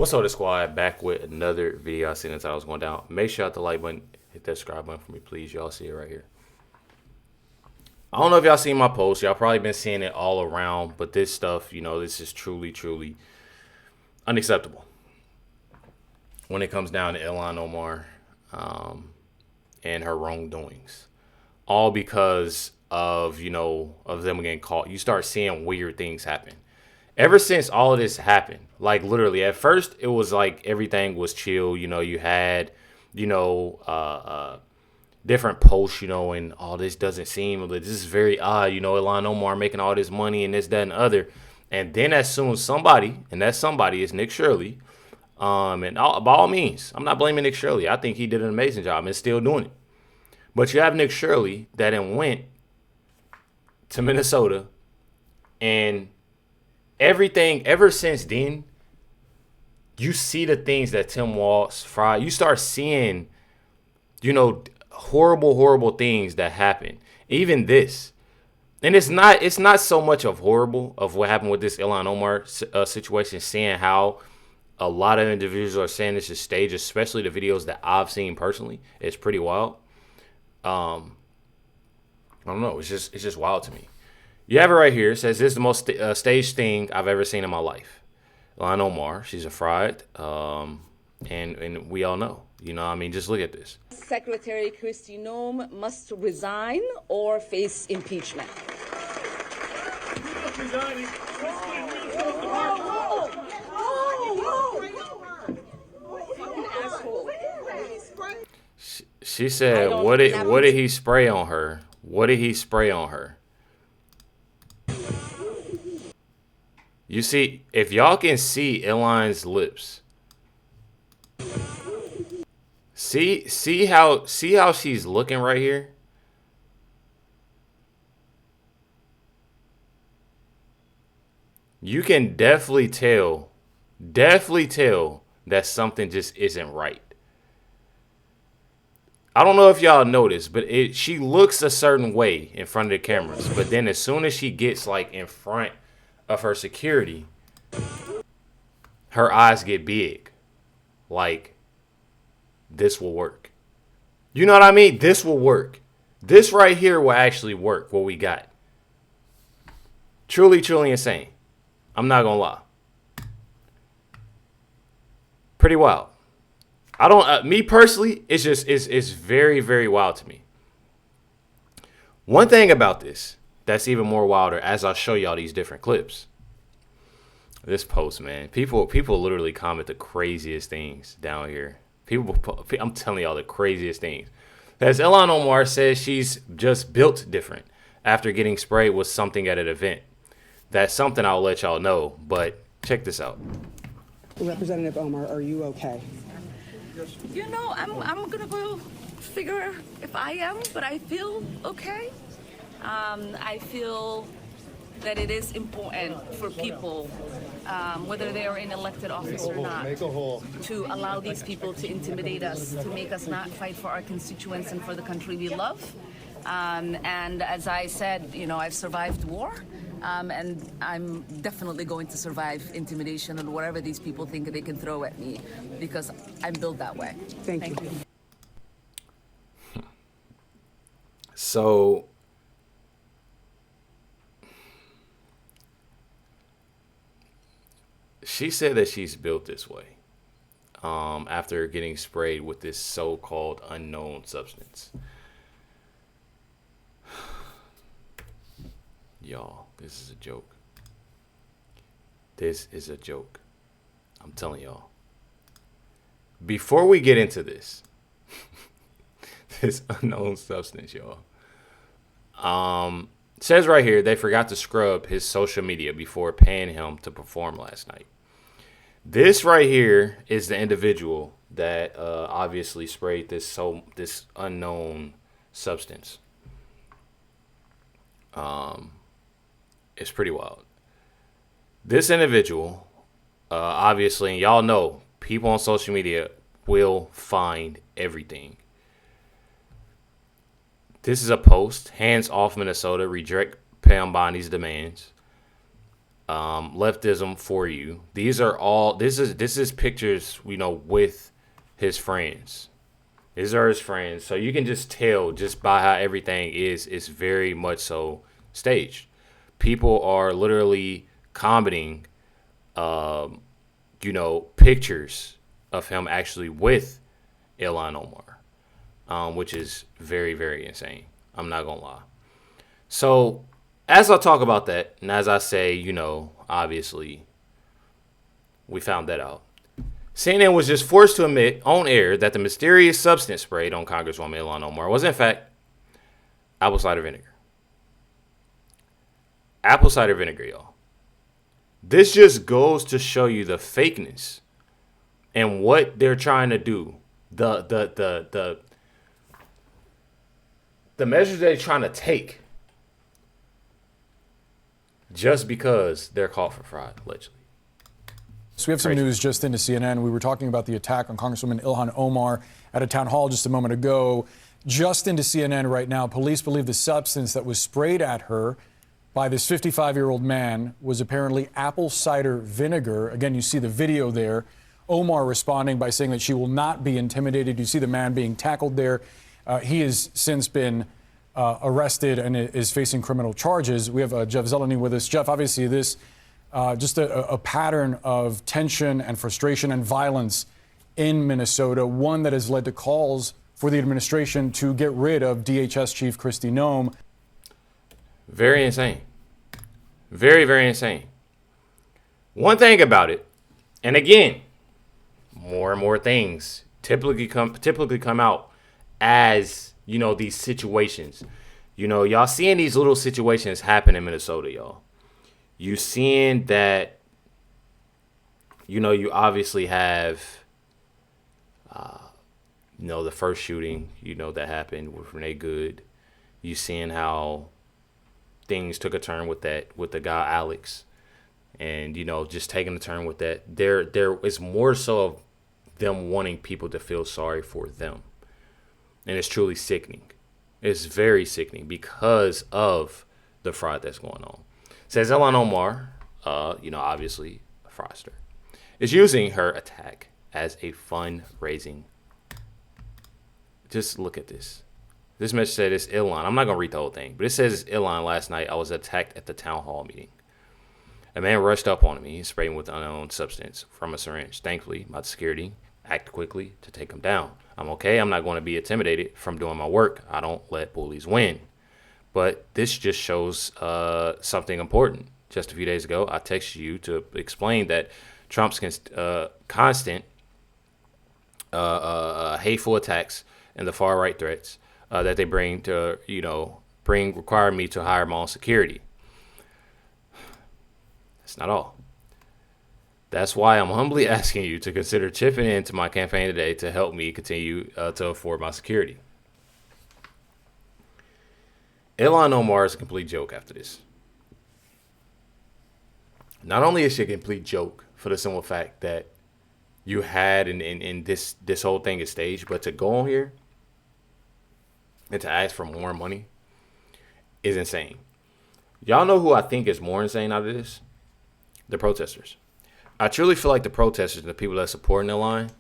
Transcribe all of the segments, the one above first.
What's up, the squad? Back with another video. I seen the titles going down. Make sure you hit the like button, hit that subscribe button for me, please. Y'all see it right here. I don't know if y'all seen my post. Y'all probably been seeing it all around, but this stuff, this is truly, truly unacceptable when it comes down to Ilhan Omar and her wrongdoings. All because of them getting caught. You start seeing weird things happen. Ever since all of this happened, like literally at first it was like everything was chill. You had, different posts, and all this doesn't seem, this is very odd, Ilhan Omar making all this money and this, that, and the other. And then as soon as somebody, and that somebody is Nick Shirley, by all means, I'm not blaming Nick Shirley. I think he did an amazing job and still doing it. But you have Nick Shirley that then went to Minnesota, and everything ever since then, you see the things that Tim Walz fried. You start seeing, horrible, horrible things that happen. Even this. And it's not so much of horrible of what happened with this Ilhan Omar situation, seeing how a lot of individuals are saying this is staged, especially the videos that I've seen personally. It's pretty wild. I don't know. It's just wild to me. You have it right here. It says, this is the most staged thing I've ever seen in my life. Ilhan Omar, she's a fraud. And we all know. Just look at this. Secretary Kristi Noem must resign or face impeachment. She said, what did he spray on her? What did he spray on her? You see, if y'all can see Ilhan's lips, see how she's looking right here. You can definitely tell that something just isn't right. I don't know if y'all noticed, but she looks a certain way in front of the cameras, but then as soon as she gets like in front of her security, her eyes get big. Like, this will work. You know what I mean? This will work. This right here will actually work, what we got. Truly, truly insane. I'm not gonna lie. Pretty wild. I don't, me personally, it's very, very wild to me. One thing about this that's even more wilder, as I'll show y'all these different clips. This post, man, people literally comment the craziest things down here. I'm telling y'all the craziest things. As Ilhan Omar says, she's just built different after getting sprayed with something at an event. That's something I'll let y'all know, but check this out. Representative Omar, are you okay? I'm gonna go figure if I am, but I feel okay. I feel that it is important for people, whether they are in elected office or not, to allow these people to intimidate us, to make us not fight for our constituents and for the country we love. And as I said, I've survived war, and I'm definitely going to survive intimidation and whatever these people think they can throw at me, because I'm built that way. Thank you. So, she said that she's built this way after getting sprayed with this so-called unknown substance. Y'all, this is a joke. This is a joke. I'm telling y'all. Before we get into this, this unknown substance, y'all. Says right here, they forgot to scrub his social media before paying him to perform last night. This right here is the individual that obviously sprayed this unknown substance. It's pretty wild. This individual, obviously, and y'all know, people on social media will find everything. This is a post. Hands off Minnesota. Reject Pam Bondi's demands. leftism for you. This is pictures, with his friends. These are his friends. So you can just tell just by how everything is, it's very much so staged. People are literally commenting, pictures of him actually with Ilhan Omar, which is very, very insane. I'm not going to lie. So as I talk about that, and as I say, obviously, we found that out. CNN was just forced to admit on air that the mysterious substance sprayed on Congresswoman Ilhan Omar was, in fact, apple cider vinegar. Apple cider vinegar, y'all. This just goes to show you the fakeness and what they're trying to do. The measures they're trying to take just because they're caught for fraud, allegedly. So we have some news just into CNN. We were talking about the attack on Congresswoman Ilhan Omar at a town hall just a moment ago. Just into CNN right now, police believe the substance that was sprayed at her by this 55-year-old man was apparently apple cider vinegar. Again, you see the video there. Omar responding by saying that she will not be intimidated. You see the man being tackled there. He has since been arrested and is facing criminal charges. We have Jeff Zeleny with us. Jeff, obviously this just a pattern of tension and frustration and violence in Minnesota, one that has led to calls for the administration to get rid of DHS Chief Kristi Noem. Very insane. Very, very insane. One thing about it, and again, more and more things typically come out as, these situations. Y'all seeing these little situations happen in Minnesota, y'all. You seeing that, you obviously have, the first shooting, that happened with Renee Good. You seeing how things took a turn with the guy Alex, and just taking a turn with that. There is more so of them wanting people to feel sorry for them, and it's truly sickening. It's very sickening because of the fraud that's going on. Says Ilhan Omar, obviously a fraudster, is using her attack as a fundraising. Just look at this. This message said it's Ilhan. I'm not going to read the whole thing, but it says it's Ilhan. Last night I was attacked at the town hall meeting. A man rushed up on me and sprayed me with unknown substance from a syringe. Thankfully, my security acted quickly to take him down. I'm okay. I'm not going to be intimidated from doing my work. I don't let bullies win. But this just shows something important. Just a few days ago, I texted you to explain that Trump's constant hateful attacks and the far right threats that they bring to, require me to hire my own security. That's not all. That's why I'm humbly asking you to consider chipping into my campaign today to help me continue to afford my security. Ilhan Omar is a complete joke after this. Not only is she a complete joke for the simple fact that you had and this whole thing is staged, but to go on here and to ask for more money is insane. Y'all know who I think is more insane out of this? The protesters. I truly feel like the protesters and the people that are supporting Ilhan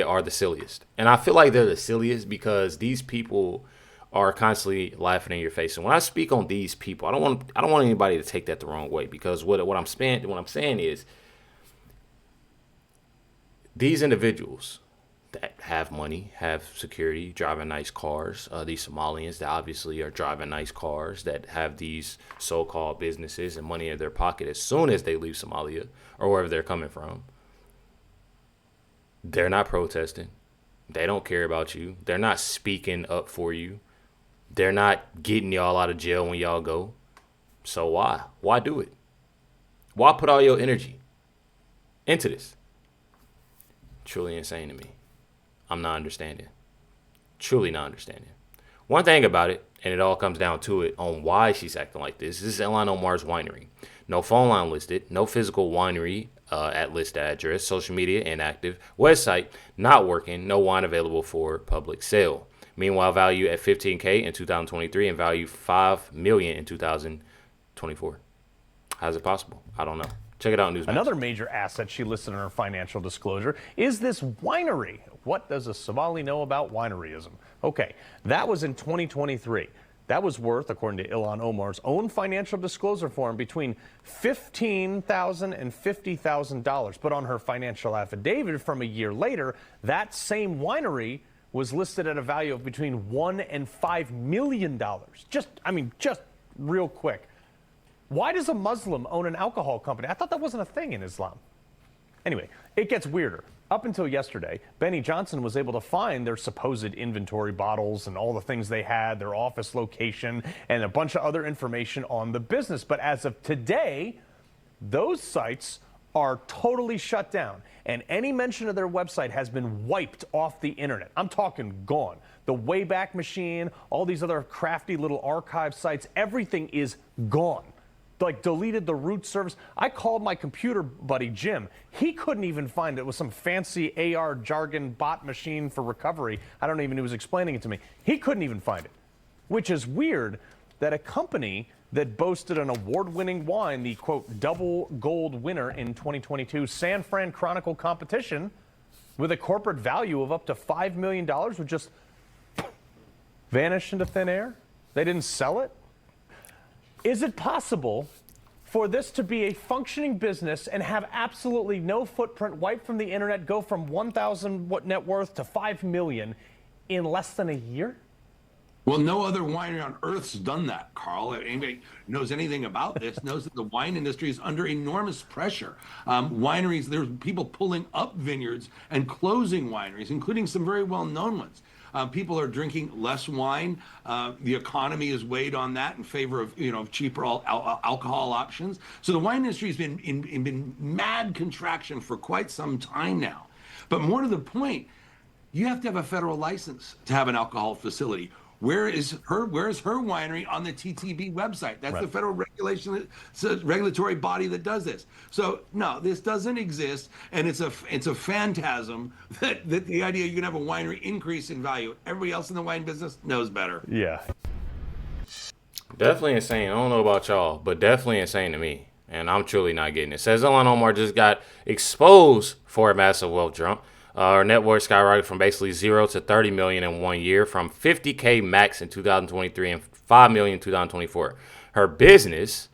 are the silliest. And I feel like they're the silliest because these people are constantly laughing in your face. And when I speak on these people, I don't want anybody to take that the wrong way, because what I'm saying is these individuals that have money, have security, driving nice cars, these Somalians that obviously are driving nice cars, that have these so-called businesses and money in their pocket as soon as they leave Somalia or wherever they're coming from, they're not protesting. They don't care about you. They're not speaking up for you. They're not getting y'all out of jail when y'all go. So why? Why do it? Why put all your energy into this? Truly insane to me. I'm not understanding. Truly not understanding. One thing about it, and it all comes down to it, on why she's acting like this is Ilhan Omar's winery. No phone line listed, no physical winery at list address, social media inactive, website not working, no wine available for public sale. Meanwhile, value at $15K in 2023 and value $5 million in 2024. How's it possible? I don't know. Check it out, Newsmax. Another major asset she listed in her financial disclosure is this winery. What does a Somali know about wineryism? Okay, that was in 2023. That was worth, according to Ilhan Omar's own financial disclosure form, between $15,000 and $50,000. But on her financial affidavit from a year later, that same winery was listed at a value of between $1 and $5 million. Just real quick. Why does a Muslim own an alcohol company? I thought that wasn't a thing in Islam. Anyway, it gets weirder. Up until yesterday, Benny Johnson was able to find their supposed inventory bottles and all the things they had, their office location, and a bunch of other information on the business. But as of today, those sites are totally shut down, and any mention of their website has been wiped off the internet. I'm talking gone. The Wayback Machine, all these other crafty little archive sites, everything is gone. Like deleted the root service. I called my computer buddy Jim. He couldn't even find it. It was some fancy AR jargon bot machine for recovery. I don't even know, he was explaining it to me. He couldn't even find it, which is weird that a company that boasted an award-winning wine, the quote double gold winner in 2022 San Fran Chronicle competition, with a corporate value of up to $5 million, would just vanish into thin air. They didn't sell it. Is it possible for this to be a functioning business and have absolutely no footprint, wiped from the internet, go from 1,000 net worth to 5 million in less than a year? Well, no other winery on earth's done that, Carl. Anybody knows anything about this knows that the wine industry is under enormous pressure. Wineries, there's people pulling up vineyards and closing wineries, including some very well-known ones. People are drinking less wine. The economy is weighed on that in favor of cheaper alcohol options. So the wine industry has been in mad contraction for quite some time now. But more to the point, you have to have a federal license to have an alcohol facility. Where is her winery on the TTB website? That's right. The federal regulatory body that does this. So no, this doesn't exist, and it's a phantasm that the idea you can have a winery increase in value. Everybody else in the wine business knows better. Yeah. Definitely insane. I don't know about y'all, but definitely insane to me. And I'm truly not getting it. Says Ilhan Omar just got exposed for a massive wealth jump. Her net worth skyrocketed from basically 0 to 30 million in 1 year, from 50K max in 2023 and 5 million in 2024. Her business,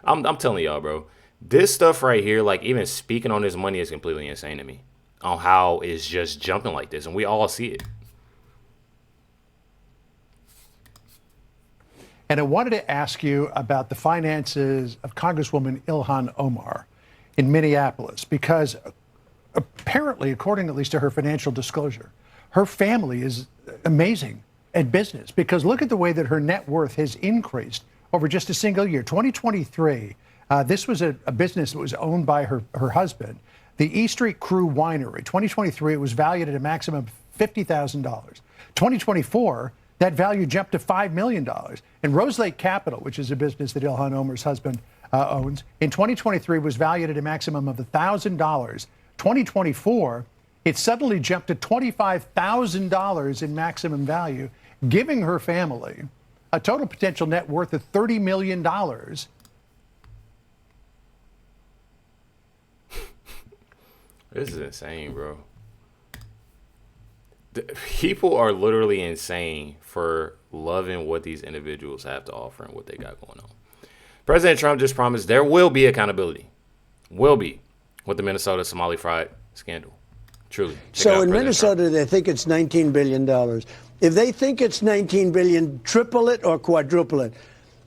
I'm telling y'all, bro, this stuff right here, like even speaking on this money is completely insane to me on how it's just jumping like this. And we all see it. And I wanted to ask you about the finances of Congresswoman Ilhan Omar in Minneapolis, because apparently, according at least to her financial disclosure, her family is amazing at business, because look at the way that her net worth has increased over just a single year. 2023, this was a business that was owned by her husband, the E Street Crew Winery. 2023, it was valued at a maximum of $50,000. 2024, that value jumped to $5 million. And Rose Lake Capital, which is a business that Ilhan Omar's husband owns, in 2023 was valued at a maximum of $1,000. 2024, it suddenly jumped to $25,000 in maximum value, giving her family a total potential net worth of $30 million. This is insane, bro. People are literally insane for loving what these individuals have to offer and what they got going on. President Trump just promised there will be accountability. Will be. With the Minnesota Somali fried scandal. Truly. So in Minnesota, they think it's $19 billion. If they think it's $19 billion, triple it or quadruple it.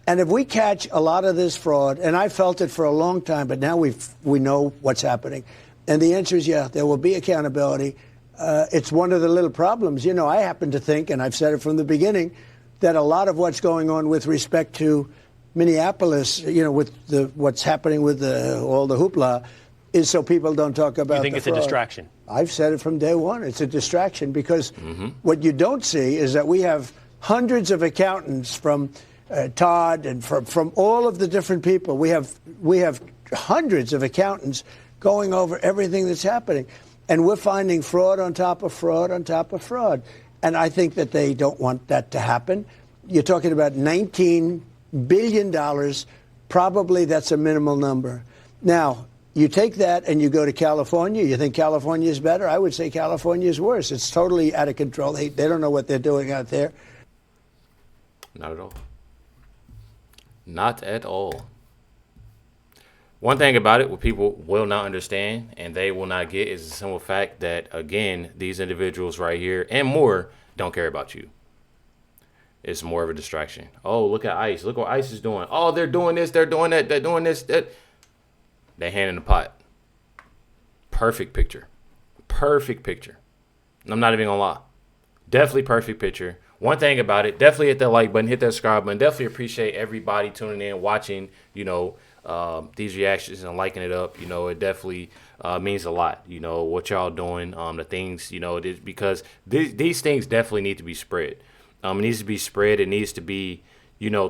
And if we catch a lot of this fraud, and I felt it for a long time, but now we know what's happening. And the answer is, yeah, there will be accountability. It's one of the little problems. You know, I happen to think, and I've said it from the beginning, that a lot of what's going on with respect to Minneapolis, you know, with what's happening with all the hoopla, is so people don't talk about. You think it's fraud. a distraction? I've said it from day one. It's a distraction, because what you don't see is that we have hundreds of accountants from Todd and from all of the different people. We have hundreds of accountants going over everything that's happening, and we're finding fraud on top of fraud on top of fraud. And I think that they don't want that to happen. You're talking about $19 billion probably that's a minimal number. Now, you take that and you go to California. You think California is better? I would say California is worse. It's totally out of control. They don't know what they're doing out there. Not at all. Not at all. One thing about it, what people will not understand and they will not get is the simple fact that, again, these individuals right here and more don't care about you. It's more of a distraction. Oh, look at ICE. Look what ICE is doing. Oh, they're doing this. They're doing that. They're doing this. They hand in the pot. Perfect picture. Perfect picture. I'm not even going to lie. Definitely perfect picture. One thing about it, definitely hit that like button, hit that subscribe button. Definitely appreciate everybody tuning in, watching, these reactions and liking it up. It definitely means a lot, what y'all doing, the things, it is because these things definitely need to be spread. It needs to be spread. It needs to be,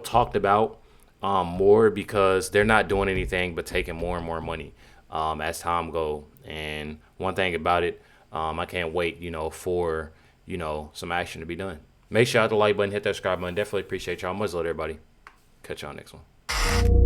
talked about more because they're not doing anything but taking more and more money as time go. And one thing about it, I can't wait, for, some action to be done. Make sure you hit the like button, hit that subscribe button. Definitely appreciate y'all. Much love, everybody. Catch y'all next one.